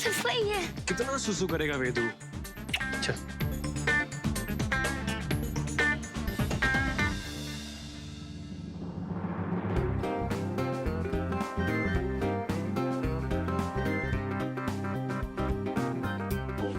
सिर्फ वही है। कितना सुसु करेगा वेदू। चल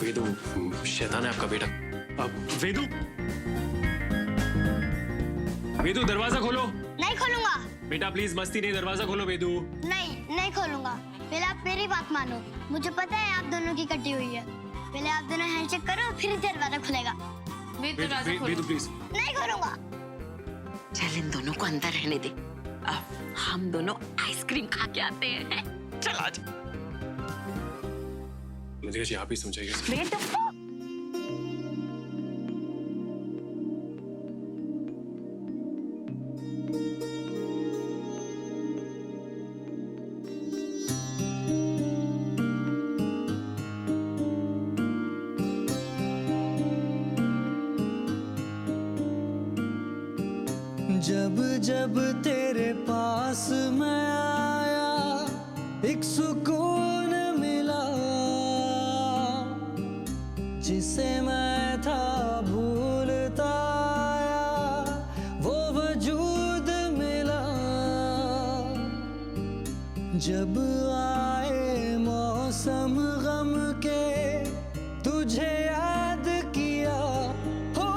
वेदू, शैतान है आपका बेटा। अब वेदू, वेदू दरवाजा खोलो। नहीं खोलूंगा। बेटा प्लीज मस्ती नहीं, दरवाजा खोलो वेदू। नहीं खोलूंगा। पहले आप मेरी बात मानो। मुझे पता है आप दोनों की कटी हुई है। पहले आप दोनों हैंडशेक करो, फिर दरवाजा खुलेगा। वेदू प्लीज। नहीं खोलूंगा। चल इन दोनों को अंदर रहने दे, अब हम दोनों आइसक्रीम खा के आते हैं। चल आज। मुझे जी आप ही समझाइए। वेदू जब जब तेरे पास मैं आया एक सुकून मिला, जिसे मैं था भूलता आया वो वजूद मिला। जब आए मौसम गम के तुझे याद किया, हो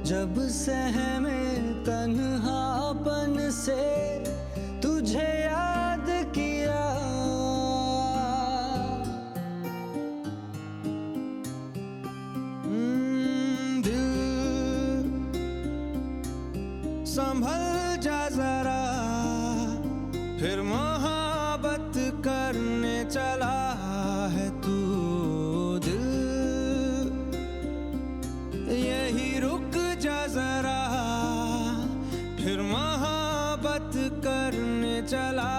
जब सहमे तन्हापन से तुझे याद किया। दिल संभल जा जरा, फिर मोहब्बत करने चला है तू। दिल यही रुक जा जरा, फिर मोहब्बत करने चला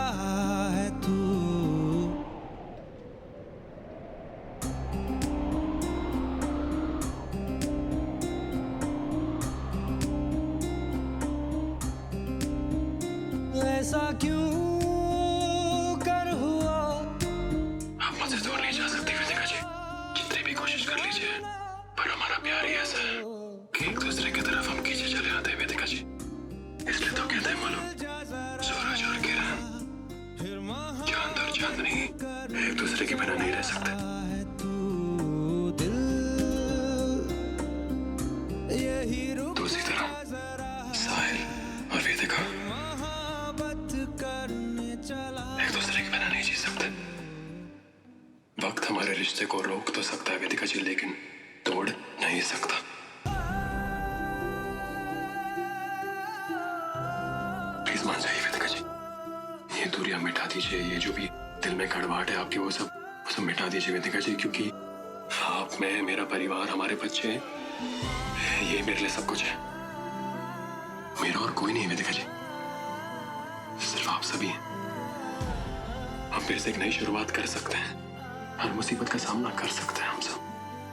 है तू। ऐसा क्यों कर हुआ? आप मुझसे दूर नहीं जा सकते वेदिका जी, जितनी भी कोशिश कर लीजिए, पर हमारा प्यार ही ऐसा है कि एक दूसरे की तरफ हम खींचे चले आते हैं वेदिका जी। इसलिए तो कहते हैं मालूम, सूरज और किरण, चांद और चांदनी एक दूसरे के बिना नहीं रह सकते। तो उसी तरह साहिल और वेदिका एक दूसरे के बिना नहीं जी सकते। वक्त हमारे रिश्ते को रोक तो सकता है वेदिका जी, लेकिन तोड़ नहीं सकता। प्लीज मान जाइए वेदिका जी, ये दूरियां मिटा दीजिए, ये जो भी दिल में कड़वाहट है आपकी वो सब मिटा दीजिए वेदिका जी, क्योंकि आप, मैं, मेरा परिवार, हमारे बच्चे, ये मेरे लिए सब कुछ है। मेरा और कोई नहीं है वेदिका जी, सिर्फ आप सभी हैं। हम फिर से एक नई शुरुआत कर सकते हैं, हर मुसीबत का सामना कर सकते हैं हम सब।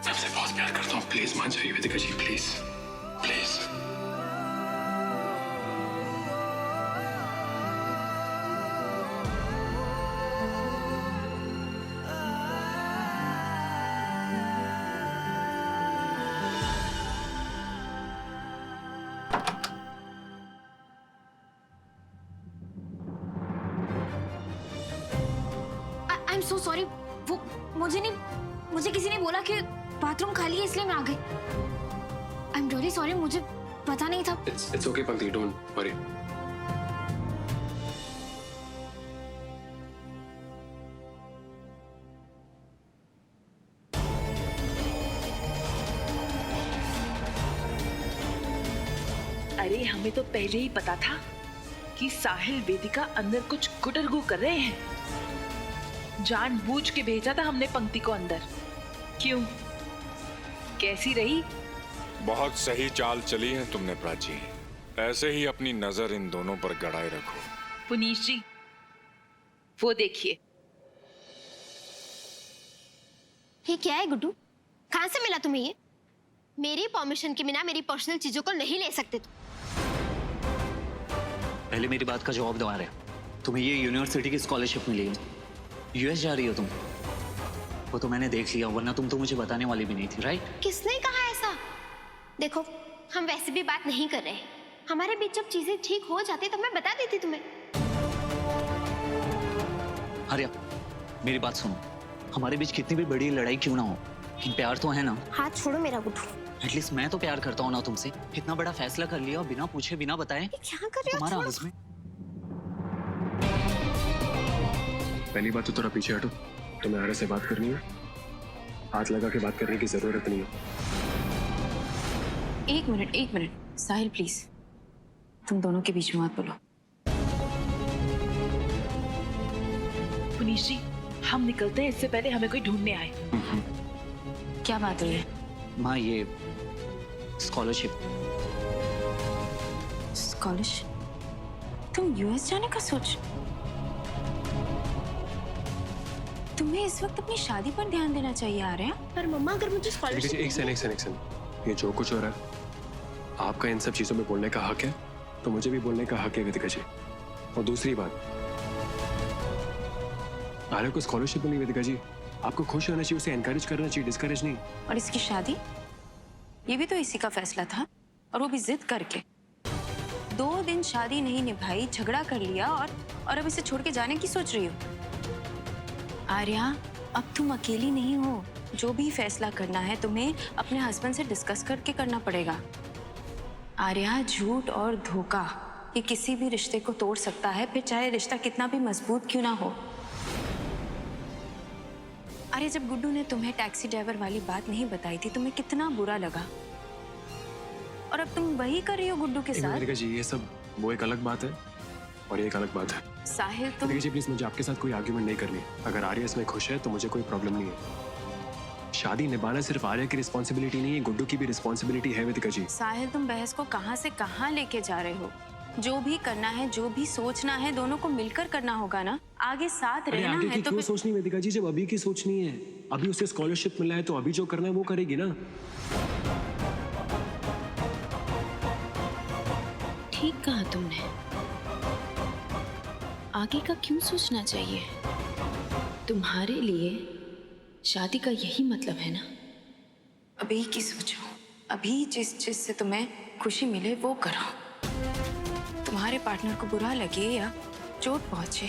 मैं आपसे बहुत प्यार करता हूँ, प्लीज मान जाइए Vedika ji, please please. I am so sorry. वो मुझे किसी ने बोला कि बाथरूम खाली है, इसलिए मैं आ गई। आई एम रियली सॉरी, मुझे पता नहीं था। It's okay पंक्ति, don't worry। अरे हमें तो पहले ही पता था कि साहिल वेदिका अंदर कुछ गुटरगू कर रहे हैं। जानबूझ के भेजा था हमने पंक्ति को अंदर। क्यों, कैसी रही? बहुत सही चाल चली है तुमने प्राची, ऐसे ही अपनी नजर इन दोनों पर गड़ाए रखो। पुनीश जी, वो देखिए। ये क्या है गुड्डू? कहाँ से मिला तुम्हें ये? मेरी परमिशन के बिना मेरी पर्सनल चीजों को नहीं ले सकते तुम। पहले मेरी बात का जवाब दो। आ रहे तुम्हें ये यूनिवर्सिटी की स्कॉलरशिप मिली है, यूएस जा रही हो तुम? वो तो मैंने देख लिया, वरना तुम तो मुझे बताने वाली भी नहीं थी, राइट? किसने कहा ऐसा? देखो, हम वैसे भी बात नहीं कर रहे। हमारे बीच जब चीजें ठीक हो जाती तब मैं बता देती तुम्हें। आर्या, मेरी बात सुनो। हमारे बीच कितनी भी बड़ी लड़ाई क्यों ना हो, लेकिन प्यार तो है ना? हाथ छोड़ो मेरा गुड्डू। एटलीस्ट मैं तो प्यार करता हूँ ना तुमसे। इतना बड़ा फैसला कर लिया और बिना पूछे बिना बताए। ये क्या कर रहे हो? तुम्हारा छोड़ो। हस्बैंड। पहली बात तो थोड़ा पीछे हटो। तुम्हें आर्या से बात करनी है, हाथ लगा के बात करने की जरूरत नहीं है। एक मिनट साहिल प्लीज, तुम दोनों के बीच में मत बोलो। पुनीश जी, हम निकलते हैं, इससे पहले हमें कोई ढूंढने आए। क्या बात हुई है? माँ, ये स्कॉलरशिप। स्कॉलरशिप? तुम यूएस जाने का सोच? तुम्हें इस वक्त अपनी शादी पर ध्यान देना चाहिए आर्या। पर मम्मा, अगर मुझे देखिए, स्कॉलरशिप एक सेकंड। ये जो कुछ हो रहा है, आपका इन सब चीजों में बोलने का हक है, तो मुझे भी बोलने का हक है वेदिका जी। और दूसरी बात, आर्या को स्कॉलरशिप मिली वेदिका जी, आपको खुश होना चाहिए, उसे एनकरेज करना चाहिए, डिस्करेज नहीं। और इसकी शादी, ये भी तो इसी का फैसला था, और वो भी जिद करके। 2 दिन शादी नहीं निभाई, झगड़ा कर लिया, और अब इसे छोड़ के जाने की सोच रही हो? आर्या, अब तुम अकेली नहीं हो। जो भी फैसला करना है तुम्हें अपने हस्बैंड से डिस्कस करके करना पड़ेगा। आर्या, झूठ और धोखा ये किसी भी रिश्ते को तोड़ सकता है, फिर चाहे रिश्ता कितना भी मजबूत क्यों ना हो। अरे, जब गुड्डू ने तुम्हें टैक्सी ड्राइवर वाली बात नहीं बताई थी, तुम्हें कितना बुरा लगा, और अब तुम वही कर रही हो गुड्डू के साथ। वेदिका जी, ये सब वो एक अलग बात है और ये एक अलग बात है। साहिल, तुम वेदिका जी प्लीज, मुझे आपके साथ कोई आर्ग्यूमेंट नहीं करनी। अगर आर्या इसमें खुश है तो मुझे कोई प्रॉब्लम नहीं है। शादी निभाना सिर्फ आर्या की रिस्पॉन्सिबिलिटी नहीं है, गुड्डू की भी रिस्पॉन्सिबिलिटी है वेदिका जी। साहिल, तुम बहस को कहां से कहां लेके जा रहे हो? जो भी करना है, जो भी सोचना है, दोनों को मिलकर करना होगा ना। आगे साथ अरे रहना आगे है की तो क्यों फिर... सोचनी वेदिका जी, जब अभी की सोचनी है। अभी उसे स्कॉलरशिप मिला है तो अभी जो करना है वो करेगी ना। ठीक कहा तुमने। आगे का क्यों सोचना चाहिए? तुम्हारे लिए शादी का यही मतलब है ना। अभी की सोचो, अभी जिस चीज से तुम्हें खुशी मिले वो करो। तुम्हारे पार्टनर को बुरा लगे या चोट पहुंचे,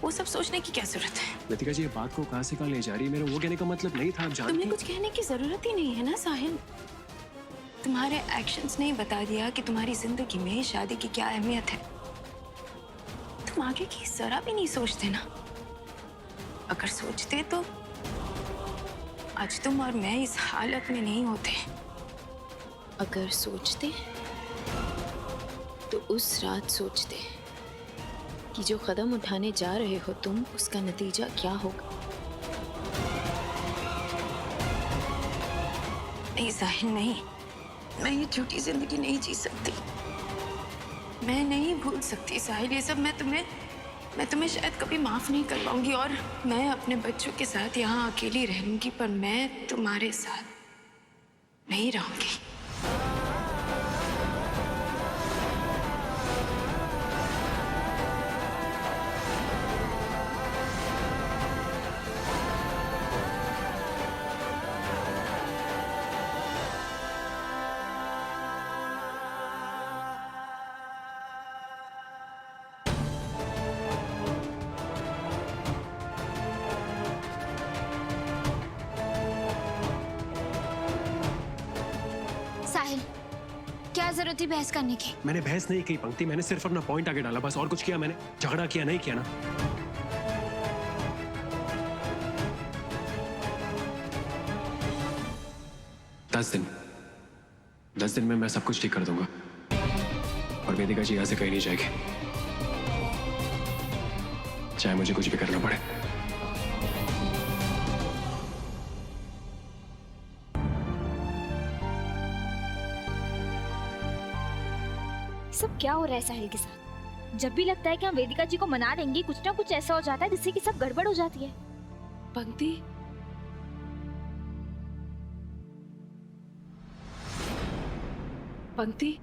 वो सब सोचने की क्या जरूरत है? वेदिका जी, ये बात को कहां से कहां ले जा रही है? मेरा वो कहने का मतलब नहीं था, आप जानती तुम्हें हैं। कुछ कहने की जरूरत ही नहीं है ना साहिल। तुम्हारे एक्शंस ने ही बता दिया कि तुम्हारी जिंदगी में शादी की क्या अहमियत है। तुम आगे की जरा भी नहीं सोचते ना। अगर सोचते तो आज तुम और मैं इस हालत में नहीं होते। अगर सोचते तो उस रात सोचते कि जो कदम उठाने जा रहे हो तुम, उसका नतीजा क्या होगा। नहीं साहिल, नहीं, मैं ये झूठी जिंदगी नहीं जी सकती। मैं नहीं भूल सकती साहिल ये सब। मैं तुम्हें शायद कभी माफ नहीं कर पाऊंगी, और मैं अपने बच्चों के साथ यहाँ अकेली रह लूंगी, पर मैं तुम्हारे साथ नहीं रहूंगी। साहिल, क्या जरूरत थी बहस करने की? मैंने बहस नहीं की पंक्ति, मैंने सिर्फ अपना पॉइंट आगे डाला बस। और कुछ किया मैंने? झगड़ा किया नहीं किया ना। दस दिन में मैं सब कुछ ठीक कर दूंगा, और वेदिका जी यहाँ से कहीं नहीं जाएगी, चाहे मुझे कुछ भी करना पड़े। सब क्या हो रहा है साहिल के साथ? जब भी लगता है कि हम वेदिका जी को मना लेंगे, कुछ ना कुछ ऐसा हो जाता है जिससे कि सब गड़बड़ हो जाती है। पंक्ति, पंक्ति,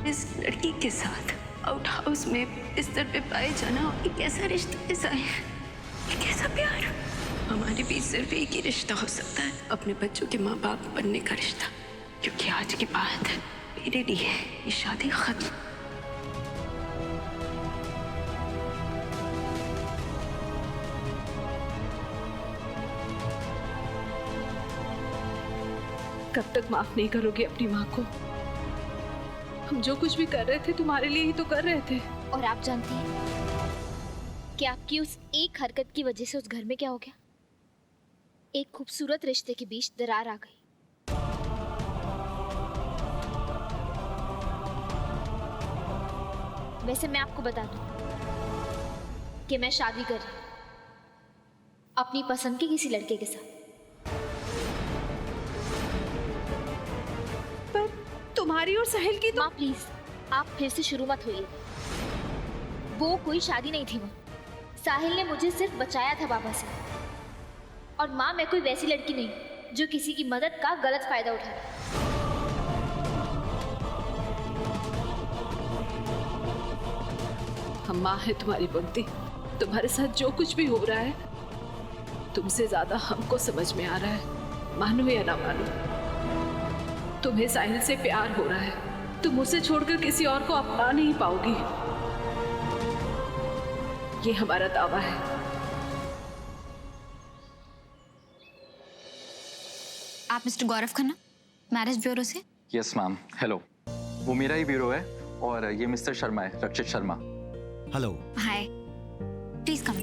इस लड़की के साथ आउट हाउस में बिस्तर पे पाए जाना एक ऐसा रिश्ता है साहिल, एक ऐसा प्यार। हमारे बीच सिर्फ एक ही रिश्ता हो सकता है, अपने बच्चों के माँ बाप बनने का रिश्ता। क्योंकि आज के बाद मेरे लिए ये शादी खत्म। कब तक माफ नहीं करोगे अपनी माँ को? हम जो कुछ भी कर रहे थे तुम्हारे लिए ही तो कर रहे थे। और आप जानती हैं कि आपकी उस एक हरकत की वजह से उस घर में क्या हो गया? एक खूबसूरत रिश्ते के बीच दरार आ गई। वैसे मैं आपको बता दूं कि मैं शादी कर रही हूं अपनी पसंद के किसी लड़के के साथ। पर तुम्हारी और साहिल की तो... माँ प्लीज, आप फिर से शुरू मत होइए। वो कोई शादी नहीं थी माँ। साहिल ने मुझे सिर्फ बचाया था बाबा से। और माँ, मैं कोई वैसी लड़की नहीं जो किसी की मदद का गलत फायदा उठाए। हम माँ है तुम्हारी पंक्ति। तुम्हारे साथ जो कुछ भी हो रहा है तुमसे ज्यादा हमको समझ में आ रहा है, मानो या ना मानो। तुम्हें साहिल से प्यार हो रहा है, तुम उसे छोड़कर किसी और को अपना नहीं पाओगी। ये हमारा दावा है। आप mister Gaurav Khanna, marriage bureau से? Yes ma'am, hello. वो मेरा ही ब्यूरो है और ये मिस्टर शर्मा है, Rakshit Sharma. Hello. Hi, please come.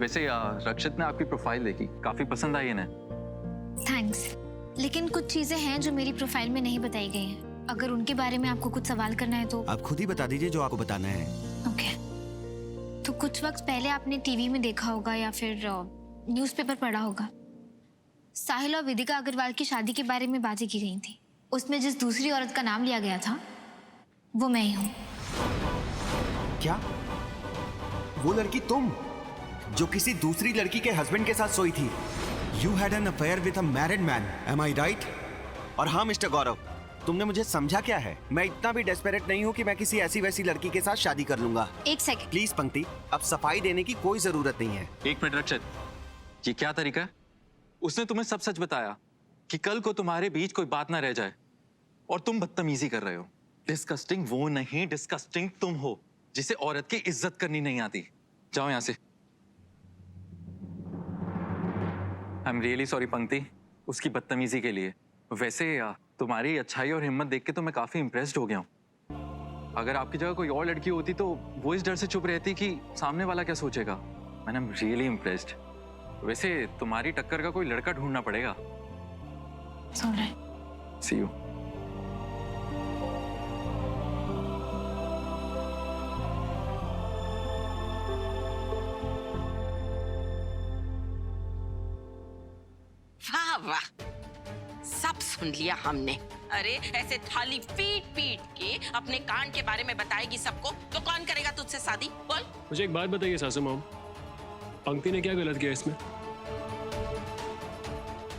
वैसे रक्षित ने आपकी प्रोफाइल देखी, काफी पसंद आई इन्हें। थैंक्स, लेकिन कुछ चीजें हैं जो मेरी प्रोफाइल में नहीं बताई गई हैं। अगर उनके बारे में आपको कुछ सवाल करना है तो आप खुद ही बता दीजिए जो आपको बताना है। ओके। तो कुछ वक्त पहले आपने टीवी में देखा होगा या फिर न्यूज़पेपर पढ़ा होगा, साहिल और विदिका अग्रवाल की शादी के बारे में बातें की गई थी। उसमें जिस दूसरी औरत का नाम लिया गया था वो मैं ही हूँ। क्या? वो लड़की तुम जो किसी दूसरी लड़की के हस्बैंड के साथ सोई थी? You had an affair with a married man, am I right? और हाँ मिस्टर गौरव, तुमने मुझे समझा क्या है? मैं इतना भी डेस्परेट नहीं हूँ कि मैं किसी ऐसी वैसी लड़की के साथ शादी कर लूंगा। एक सेकंड प्लीज पंक्ति, अब सफाई देने की कोई जरूरत नहीं है। एक मिनट रक्षित, ये क्या तरीका है? उसने तुम्हें सब सच बताया कि कल को तुम्हारे बीच कोई बात ना रह जाए और तुम बदतमीजी कर रहे हो। डिस्कस्टिंग वो नहीं, डिस्कस्टिंग तुम हो जिसे औरत की इज्जत करनी नहीं आती। जाओ यहां से। आई एम रियली सॉरी पंक्ति, उसकी बदतमीजी के लिए। वैसे तुम्हारी अच्छाई और हिम्मत देख के तो मैं काफी इम्प्रेस्ड हो गया हूँ। अगर आपकी जगह कोई और लड़की होती तो वो इस डर से चुप रहती कि सामने वाला क्या सोचेगा। I am really impressed. वैसे तुम्हारी टक्कर का कोई लड़का ढूंढना पड़ेगा। सी यू। वाह वाह, सब सुन लिया हमने। अरे ऐसे थाली पीट पीट के अपने कांड के बारे में बताएगी सबको तो कौन करेगा तुझसे शादी? बोल। मुझे एक बात बताइए सासू माम, पंक्ति ने क्या गलत किया इसमें?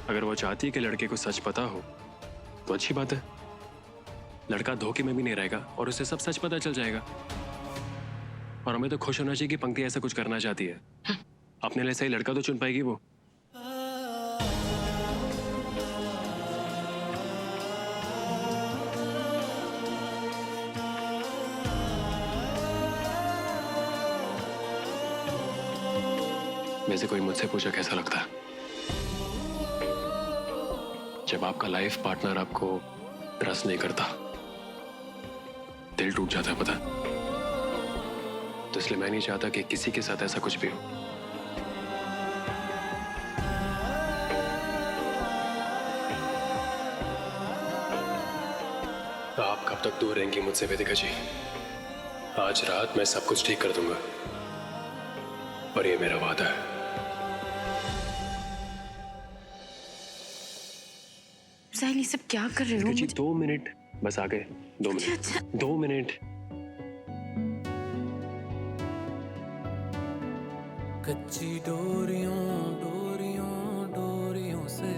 अगर वो चाहती है कि लड़के को सच पता हो तो अच्छी बात है। लड़का धोखे में भी नहीं रहेगा और उसे सब सच पता चल जाएगा। और हमें तो खुश होना चाहिए कि पंक्ति ऐसा कुछ करना चाहती है। अपने लिए सही लड़का तो चुन पाएगी वो। वैसे कोई मुझसे पूछा कैसा लगता है जब आपका लाइफ पार्टनर आपको ट्रस्ट नहीं करता? दिल टूट जाता है, पता? तो इसलिए मैं नहीं चाहता कि किसी के साथ ऐसा कुछ भी हो। आप कब तक दूर रहेंगी मुझसे वेदिका जी? आज रात मैं सब कुछ ठीक कर दूंगा और ये मेरा वादा है। साहिल, ये सब क्या कर रहे हो? जी 2 मिनट बस, आ गए 2 मिनट। अच्छा। 2 मिनट। कच्ची डोरियों डोरियों डोरियों से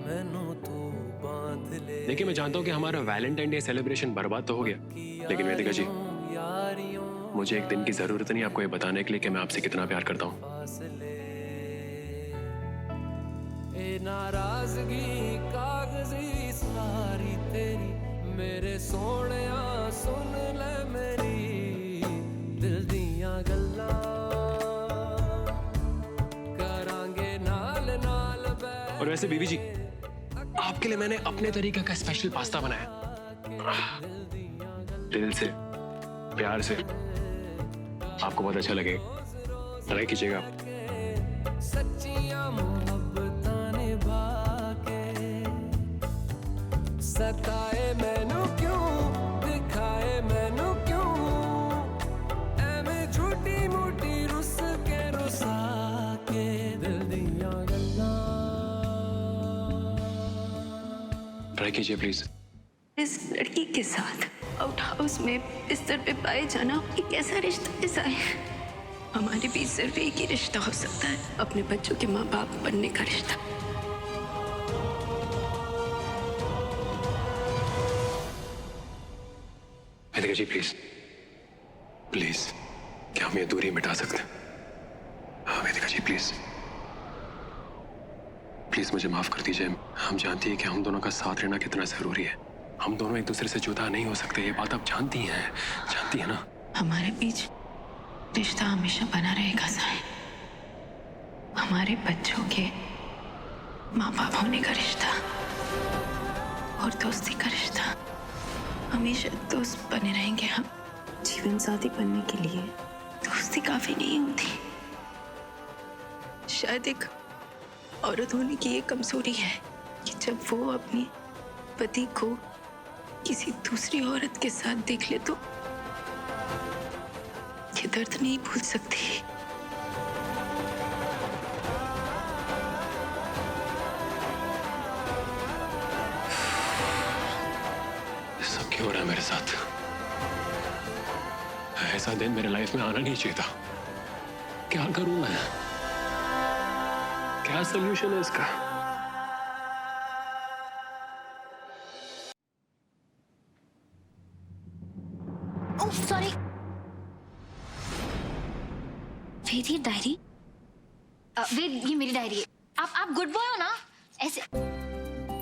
मैनू तू बांध ले, देखिए मैं जानता हूँ कि हमारा वैलेंटाइन डे सेलिब्रेशन बर्बाद तो हो गया, लेकिन वेदिका जी मुझे एक दिन की जरूरत नहीं आपको ये बताने के लिए कि मैं आपसे कितना प्यार करता हूँ। नाराजगी कागजी सारी तेरी मेरे सोहणिया सुन ले मेरी दिल दियां गल्लां करांगे नाल नाल बैठ। और वैसे बीवी जी आपके लिए मैंने अपने तरीके का स्पेशल पास्ता बनाया, दिल से प्यार से, आपको बहुत अच्छा लगेगा, ट्राई कीजिएगा। सच्चियां मोहब्बतां निभा के सताए मैनू क्यों दिखाए मैनू क्यों एवें झूठी मूठी रुस के रुसा के दिल दियां गल्लां। ट्राई कीजिए प्लीज। इस लड़की के साथ आउट हाउस में बिस्तर पे पाए जाना एक ऐसा रिश्ता ऐसा है, हमारे बीच सिर्फ एक ही रिश्ता हो सकता है, अपने बच्चों के माँ बाप बनने का रिश्ता। वेदिका जी प्लीज प्लीज, क्या हम ये दूरी मिटा सकते हैं? हाँ वेदिका जी प्लीज प्लीज मुझे माफ कर दीजिए। हम जानती हैं कि हम दोनों का साथ रहना कितना जरूरी है, हम दोनों एक दूसरे से जुदा नहीं हो सकते, ये बात आप जानती हैं ना? हमारे बीच रिश्ता हमेशा बना रहेगा साहिल, हमारे बच्चों के माँ बाप होने का रिश्ता और दोस्ती का रिश्ता, हमेशा दोस्त बने रहेंगे हम। जीवन साथी बनने के लिए दोस्ती काफी नहीं होती, शायद एक औरत होने की ये कमजोरी है कि जब वो अपनी पति को किसी दूसरी औरत के साथ देख ले तो ये दर्द नहीं भूल सकती। सब क्यों हो रहा है मेरे साथ? ऐसा दिन मेरे लाइफ में आना नहीं चाहिए था। क्या करूं मैं? क्या सोल्यूशन है इसका? Oh sorry. वेद ये डायरी, वेद ये मेरी डायरी है। आप गुड बॉय हो ना? ऐसे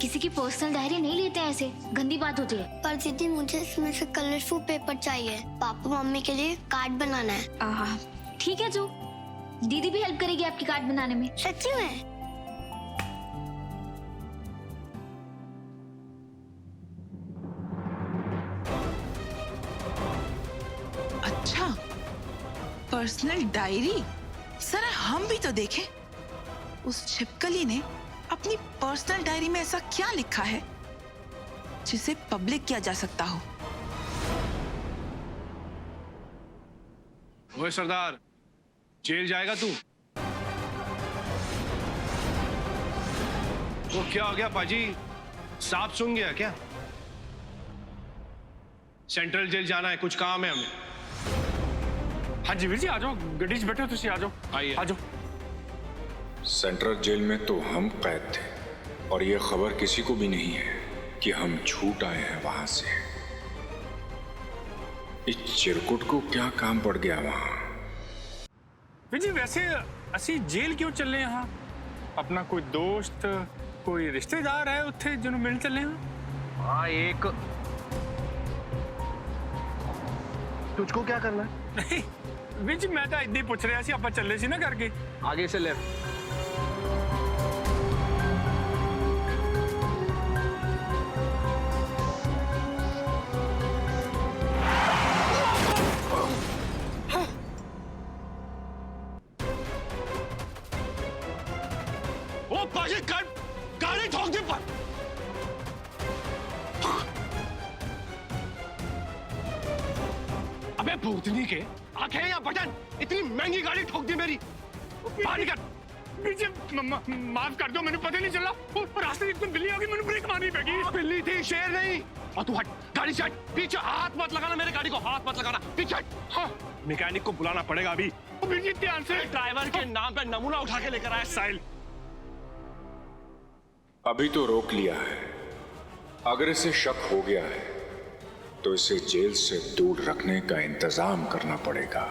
किसी की पर्सनल डायरी नहीं लेते हैं, ऐसे गंदी बात होती है। पर दीदी मुझे इसमें से कलरफुल पेपर चाहिए, पापा मम्मी के लिए कार्ड बनाना है। ठीक है जो, दीदी भी हेल्प करेगी आपकी कार्ड बनाने में। सच्ची में? अच्छा, पर्सनल डायरी। सर हम भी तो देखें, उस छिपकली ने अपनी पर्सनल डायरी में ऐसा क्या लिखा है जिसे पब्लिक किया जा सकता हो। ओए सरदार, जेल जाएगा तू? वो क्या हो गया पाजी, सांप सुन गया क्या? सेंट्रल जेल जाना है, कुछ काम है हमें। हाँ जी वीर जी, आ जाओ, गड्डी से बैठे हो तुसी, आ जाओ, आइए आ जाओ। सेंट्रल जेल में तो हम कैद थे और ये खबर किसी को भी नहीं है कि हम छूट आए हैं वहां से। इस चिरकुट को क्या काम पड़ गया वहां? वीर जी वैसे असी जेल क्यों चल रहे हैं यहाँ? अपना कोई दोस्त, कोई रिश्तेदार है उत्थे जिन्होंने मिल चले हैं? हाँ एक। तुझको क्या करना है? नहीं वीर जी, मैं तो इतना ही पूछ रहा सी, आप चले सी ना करके आगे से लेफ्ट। ओ पाजी, गाड़ी ठोक दी पर। अबे भूतनी के आंखें या बटन, इतनी महंगी गाड़ी ठोक दी मेरी। बाहर निकल। बीजे माफ कर दो, मैंने पता नहीं चला, और रास्ते में एकदम बिल्ली आ गई, मैंने ब्रेक मारनी पड़ी। बिल्ली थी, शेर नहीं। और तू हट, गाड़ी से हट, पीछे हाथ मत लगाना, मेरे गाड़ी को हाथ मत लगाना, पीछे हट। हाँ, मैकेनिक को बुलाना पड़ेगा अभी। बीजे ध्यान से। ड्राइवर के नाम पे नमूना उठा के लेकर आया साहिल। अभी तो रोक लिया है, अगर इसे शक हो गया है तो इसे जेल से दूर रखने का इंतजाम करना पड़ेगा।